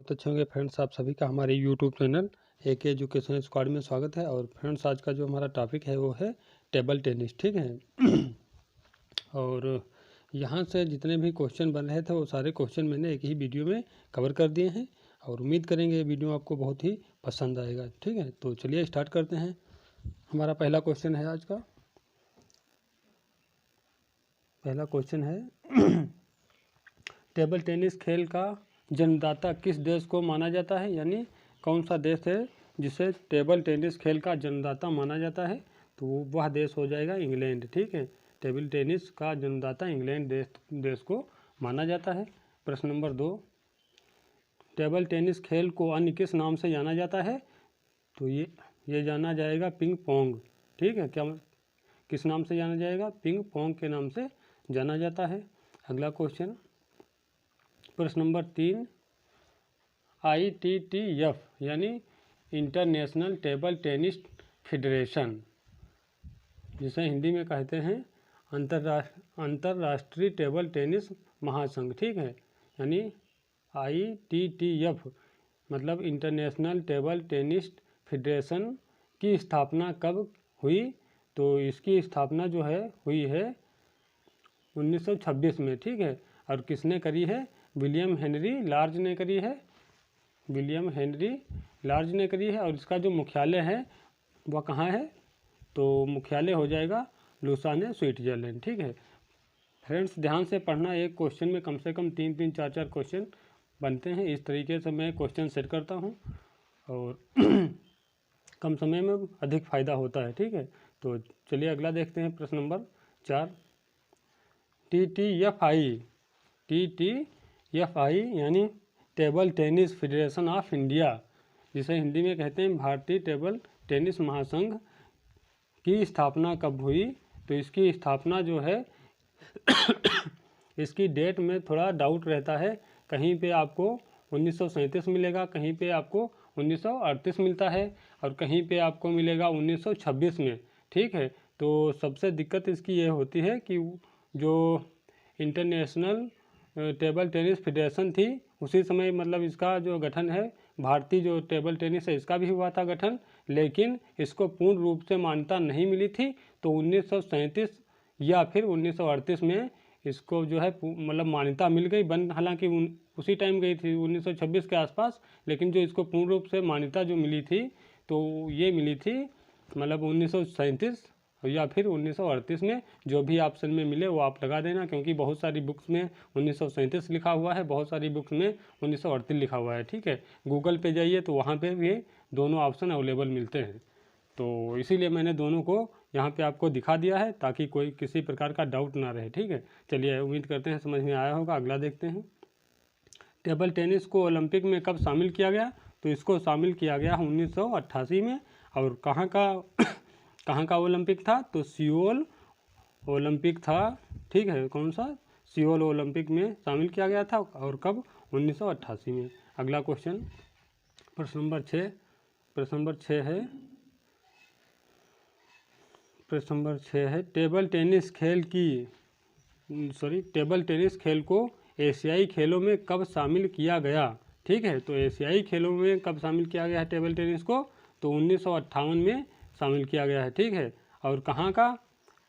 बहुत अच्छे होंगे फ्रेंड्स। आप सभी का हमारे YouTube channel AK education squad में स्वागत है। और फ्रेंड्स, आज का जो हमारा टॉपिक है वो है टेबल टेनिस, ठीक है। और यहाँ से जितने भी क्वेश्चन बन रहे थे वो सारे क्वेश्चन मैंने एक ही वीडियो में कवर कर दिए हैं और उम्मीद करेंगे ये वीडियो आपको बहुत ही पसंद आएगा, ठीक है। तो चलिए स्टार्ट करते हैं। हमारा पहला क्वेश्चन है आज का। पहला क्वेश्चन है टेबल टेनिस खेल का जन्मदाता किस देश को माना जाता है, यानी कौन सा देश है जिसे टेबल टेनिस खेल का जन्मदाता माना जाता है। तो वह देश हो जाएगा इंग्लैंड, ठीक है। टेबल टेनिस का जन्मदाता इंग्लैंड देश को माना जाता है। प्रश्न नंबर 2, टेबल टेनिस खेल को अन्य किस नाम से जाना जाता है। तो ये जाना जाएगा पिंग पोंग, ठीक है। क्या किस नाम से जाना जाएगा? पिंग पोंग के नाम से जाना जाता है। अगला क्वेश्चन, प्रश्न नंबर 3, ITTF यानी इंटरनेशनल टेबल टेनिस फेडरेशन, जिसे हिंदी में कहते हैं अंतर्राष्ट्रीय टेबल टेनिस महासंघ, ठीक है। यानी ITTF मतलब इंटरनेशनल टेबल टेनिस फेडरेशन की स्थापना कब हुई। तो इसकी स्थापना जो है हुई है 1926 में, ठीक है। और किसने करी है? विलियम हेनरी लार्ज ने करी है। विलियम हेनरी लार्ज ने करी है। और इसका जो मुख्यालय है वह कहाँ है? तो मुख्यालय हो जाएगा लुसाने, स्विट्जरलैंड, ठीक है। फ्रेंड्स, ध्यान से पढ़ना। एक क्वेश्चन में कम से कम 3-3, 4-4 क्वेश्चन बनते हैं। इस तरीके से मैं क्वेश्चन सेट करता हूँ और कम समय में अधिक फ़ायदा होता है, ठीक है। तो चलिए अगला देखते हैं। प्रश्न नंबर 4, TTFI यानी table tennis federation of India, जिसे हिंदी में कहते हैं भारतीय टेबल टेनिस महासंघ, की स्थापना कब हुई। तो इसकी स्थापना जो है इसकी डेट में थोड़ा डाउट रहता है। कहीं पे आपको 1937 मिलेगा, कहीं पे आपको 1938 मिलता है और कहीं पे आपको मिलेगा 1926 में, ठीक है। तो सबसे दिक्कत इसकी ये होती है कि जो इंटरनेशनल टेबल टेनिस फेडरेशन थी उसी समय मतलब इसका जो गठन है, भारतीय जो टेबल टेनिस है इसका भी हुआ था गठन, लेकिन इसको पूर्ण रूप से मान्यता नहीं मिली थी। तो 1937 या फिर 1938 में इसको जो है मतलब मान्यता मिल गई। बंद हालांकि उसी टाइम गई थी 1926 के आसपास, लेकिन जो इसको पूर्ण रूप से मान्यता जो मिली थी तो ये मिली थी मतलब 1937 या फिर 1938 में। जो भी ऑप्शन में मिले वो आप लगा देना, क्योंकि बहुत सारी बुक्स में 1937 लिखा हुआ है, बहुत सारी बुक्स में 1938 लिखा हुआ है, ठीक है। गूगल पे जाइए तो वहाँ पे भी दोनों ऑप्शन अवेलेबल मिलते हैं। तो इसीलिए मैंने दोनों को यहाँ पे आपको दिखा दिया है ताकि कोई किसी प्रकार का डाउट ना रहे, ठीक है। चलिए उम्मीद करते हैं समझ में आया होगा। अगला देखते हैं। टेबल टेनिस को ओलंपिक में कब शामिल किया गया। तो इसको शामिल किया गया 1988 में। और कहाँ का ओलंपिक था? तो सियोल ओलंपिक था, ठीक है। कौन सा? सियोल ओलंपिक में शामिल किया गया था। और कब? 1988 में। अगला क्वेश्चन, प्रश्न नंबर 6 है टेबल टेनिस खेल को एशियाई खेलों में कब शामिल किया गया, ठीक है। तो एशियाई खेलों में कब शामिल किया गया है टेबल टेनिस को? तो 1958 में शामिल किया गया है, ठीक है। और कहाँ का?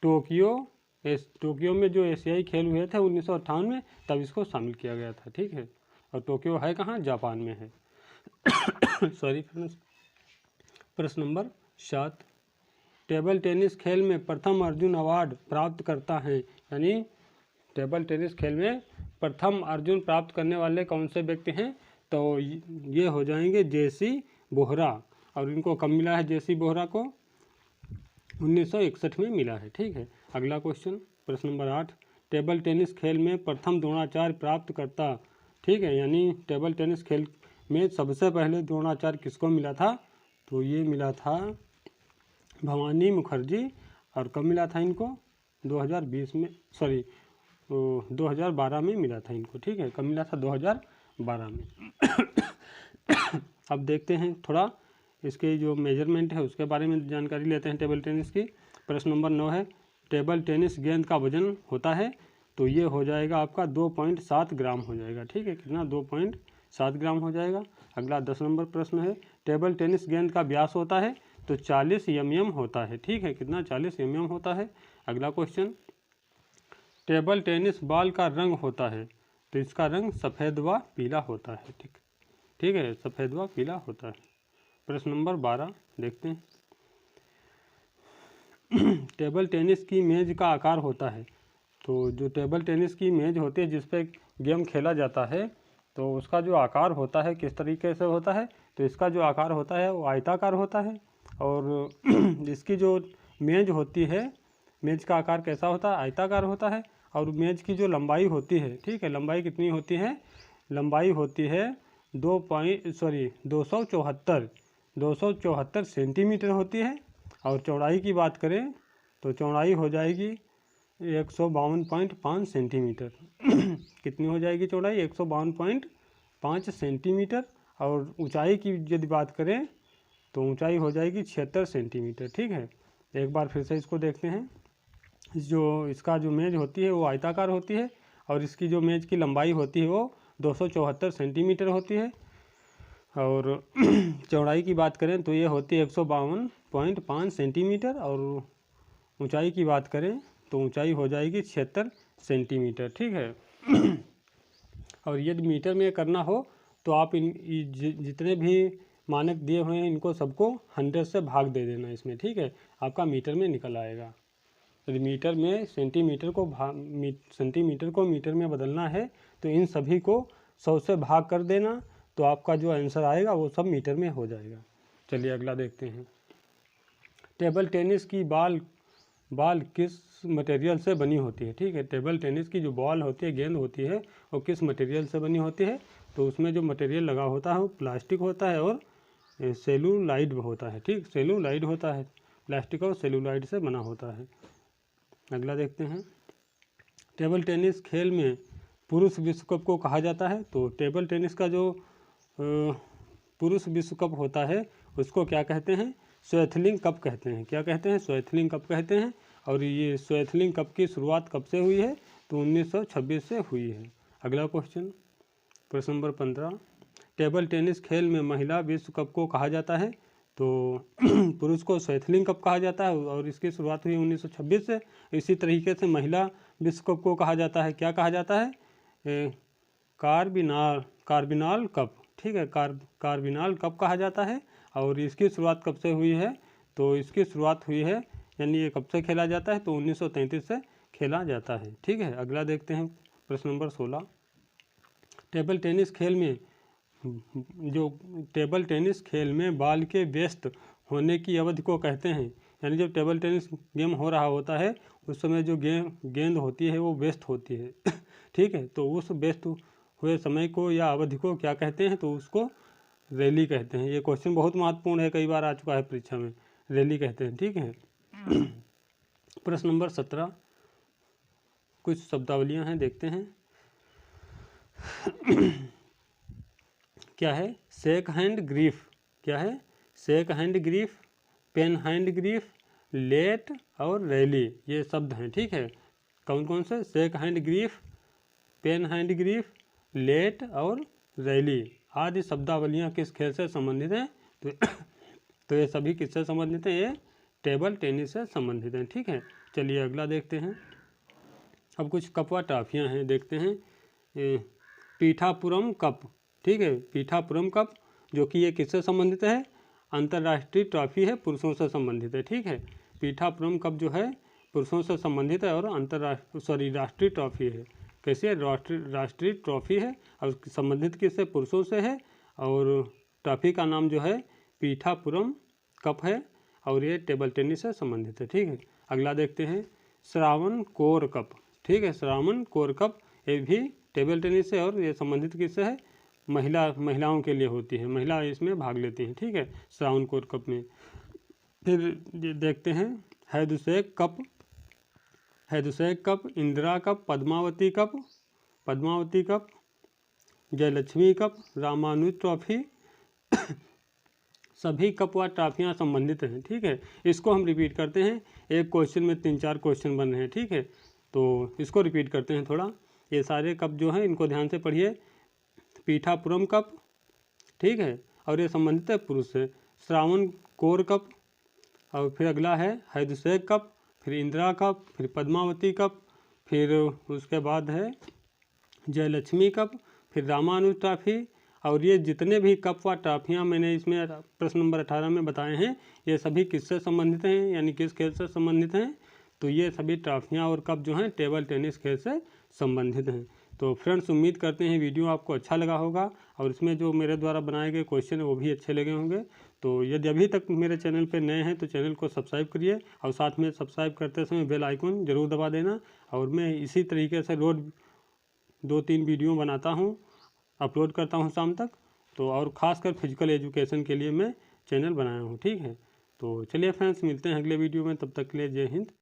टोक्यो में जो एशियाई खेल हुए थे 1958 में, तब इसको शामिल किया गया था, ठीक है। और टोक्यो है कहाँ? जापान में है। Sorry friends. प्रश्न नंबर 7, टेबल टेनिस खेल में प्रथम अर्जुन अवार्ड प्राप्त करता है, यानी टेबल टेनिस खेल में प्रथम अर्जुन प्राप्त करने वाले कौन से व्यक्ति हैं। तो ये हो जाएंगे जेसी बोहरा। और इनको कब मिला है? जेसी बोहरा को 1961 में मिला है, ठीक है। अगला क्वेश्चन, प्रश्न नंबर 8, टेबल टेनिस खेल में प्रथम द्रोणाचार्य प्राप्त करता, ठीक है। यानी टेबल टेनिस खेल में सबसे पहले द्रोणाचार्य किसको मिला था? तो ये मिला था भवानी मुखर्जी। और कब मिला था इनको? 2020 में, सॉरी 2012 में मिला था इनको, ठीक है। कब मिला था? 2012 में। अब देखते हैं थोड़ा इसके जो मेजरमेंट है उसके बारे में जानकारी लेते हैं टेबल टेनिस की। प्रश्न नंबर 9 है टेबल टेनिस गेंद का वजन होता है। तो ये हो जाएगा आपका 2.7 ग्राम हो जाएगा, ठीक है। कितना? 2.7 7 ग्राम हो जाएगा। अगला 10 नंबर प्रश्न है, टेबल टेनिस गेंद का व्यास होता है तो 40 mm होता है। ठीक है, कितना? 40 mm होता है। अगला क्वेश्चन, टेबल टेनिस बॉल का रंग होता है तो इसका रंग सफ़ेद व पीला होता है। ठीक है, सफ़ेद व पीला होता है। प्रश्न नंबर 12 देखते हैं, टेबल टेनिस की मेज का आकार होता है तो जो टेबल टेनिस की मेज होती है जिस पे गेम खेला जाता है तो उसका जो आकार होता है किस तरीके से होता है? तो इसका जो आकार होता है वो आयताकार होता है। और इसकी जो मेज होती है, मेज का आकार कैसा होता है? आयताकार होता है। और मेज की जो लंबाई होती है, ठीक है, लंबाई कितनी होती है? लंबाई होती है 274 सेंटीमीटर होती है। और चौड़ाई की बात करें तो चौड़ाई हो जाएगी 152.5 सेंटीमीटर। कितनी हो जाएगी चौड़ाई? 152.5 सेंटीमीटर। और ऊंचाई की यदि बात करें तो ऊंचाई हो जाएगी 76 सेंटीमीटर। ठीक है, एक बार फिर से इसको देखते हैं। जो इसका जो मेज होती है वो आयताकार होती है और इसकी जो मेज की लंबाई होती है वो 274 सेंटीमीटर होती है। और चौड़ाई की बात करें तो ये होती है 152.5 सेंटीमीटर। और ऊंचाई की बात करें तो ऊंचाई हो जाएगी 76 सेंटीमीटर। ठीक है, और यदि मीटर में करना हो तो आप जितने भी मानक दिए हुए हैं इनको सबको 100 से भाग दे देना इसमें। ठीक है, आपका मीटर में निकल आएगा। यदि मीटर में सेंटीमीटर को मीटर में बदलना है तो इन सभी को 100 से भाग कर देना तो आपका जो आंसर आएगा वो सब मीटर में हो जाएगा। चलिए अगला देखते हैं, टेबल टेनिस की बॉल किस मटेरियल से बनी होती है? ठीक है, टेबल टेनिस की जो बॉल होती है, गेंद होती है, वो किस मटेरियल से बनी होती है? तो उसमें जो मटेरियल लगा होता है वो प्लास्टिक होता है और सेलुलाइड होता है। ठीक, सेलुलाइड होता है, प्लास्टिक और सेलुलाइड से बना होता है। अगला देखते हैं, टेबल टेनिस खेल में पुरुष विश्व कप को कहा जाता है। तो टेबल टेनिस का जो पुरुष विश्व कप होता है उसको क्या कहते हैं? स्वैथलिंग कप कहते हैं। क्या कहते हैं? स्वैथलिंग कप कहते हैं। और ये स्वैथलिंग कप की शुरुआत कब से हुई है? तो 1926 से हुई है। अगला क्वेश्चन, प्रश्न नंबर 15, टेबल टेनिस खेल में महिला विश्व कप को कहा जाता है। तो पुरुष को स्वैथलिंग कप कहा जाता है और इसकी शुरुआत हुई 1926 से। इसी तरीके से महिला विश्व कप को कहा जाता है, क्या कहा जाता है? Carbinol cup. ठीक है, कार्बिनाल कप कहा जाता है। और इसकी शुरुआत कब से हुई है? तो इसकी शुरुआत हुई है, यानी ये कब से खेला जाता है? तो 1933 से खेला जाता है। ठीक है, अगला देखते हैं, प्रश्न नंबर 16, टेबल टेनिस खेल में बॉल के व्यस्त होने की अवधि को कहते हैं। यानी जब टेबल टेनिस गेम हो रहा होता है उस समय जो गेंद होती है वो व्यस्त होती है। ठीक है, तो उस व्यस्त हुए समय को या अवधि को क्या कहते हैं? तो उसको रैली कहते हैं। ये क्वेश्चन बहुत महत्वपूर्ण है, कई बार आ चुका है परीक्षा में। रैली कहते हैं। ठीक है, प्रश्न नंबर 17, कुछ शब्दावलियां हैं, देखते हैं। क्या है? Shake hand grief. क्या है? Shake hand grief, pen hand grief, late और रैली, ये शब्द हैं। ठीक है, कौन कौन से? Shake hand grief, pen hand grief, late और रैली आदि शब्दावलियाँ किस खेल से संबंधित हैं? तो ये सभी किससे संबंधित हैं? ये टेबल टेनिस से संबंधित हैं। ठीक है, चलिए अगला देखते हैं। अब कुछ कप व ट्रॉफियाँ हैं, देखते हैं। पीठापुरम कप। ठीक है, पीठापुरम कप जो कि ये किससे संबंधित है? अंतर्राष्ट्रीय ट्रॉफी है, पुरुषों से संबंधित है। ठीक है, पीठापुरम कप जो है पुरुषों से संबंधित है और राष्ट्रीय ट्रॉफी है। कैसे? राष्ट्रीय ट्रॉफी है और संबंधित किससे? पुरुषों से है। और ट्रॉफी का नाम जो है पीठापुरम कप है और ये टेबल टेनिस से संबंधित है। ठीक है, अगला देखते हैं, श्रावण कोर कप। ठीक है, श्रावण कोर कप ये भी टेबल टेनिस से और ये संबंधित किससे है? महिलाओं के लिए होती है, महिला इसमें भाग लेती हैं। ठीक है, श्रावण कोर कप में। फिर देखते हैं हैदुशेक cup, Indira cup, Padmavati cup, Jayalakshmi cup, Ramanuja trophy. सभी कप व ट्रॉफियाँ संबंधित हैं। ठीक है, इसको हम रिपीट करते हैं। एक क्वेश्चन में 3-4 क्वेश्चन बन रहे हैं। ठीक है, तो इसको रिपीट करते हैं थोड़ा। ये सारे कप जो हैं इनको ध्यान से पढ़िए। पीठापुरम कप, ठीक है, और ये संबंधित है पुरुष से। श्रावण कोर कप, और फिर अगला है हैदुसेक कप, फिर इंदिरा कप, फिर पद्मावती कप, फिर उसके बाद है जयलक्ष्मी कप, फिर रामानुज ट्रॉफी। और ये जितने भी कप व ट्रॉफियाँ मैंने इसमें प्रश्न नंबर 18 में बताए हैं, ये सभी किससे संबंधित हैं, यानी किस खेल से संबंधित हैं? तो ये सभी ट्रॉफियाँ और कप जो हैं टेबल टेनिस खेल से संबंधित हैं। तो फ्रेंड्स, उम्मीद करते हैं वीडियो आपको अच्छा लगा होगा और इसमें जो मेरे द्वारा बनाए गए क्वेश्चन है वो भी अच्छे लगे होंगे। तो यदि अभी तक मेरे चैनल पर नए हैं तो चैनल को सब्सक्राइब करिए और साथ में सब्सक्राइब करते समय बेल आइकन ज़रूर दबा देना। और मैं इसी तरीके से रोज़ 2-3 वीडियो बनाता हूँ, अपलोड करता हूँ शाम तक। तो और ख़ासकर फिजिकल एजुकेशन के लिए मैं चैनल बनाया हूँ, ठीक है। तो चलिए फ्रेंड्स, मिलते हैं अगले वीडियो में, तब तक के लिए जय हिंद।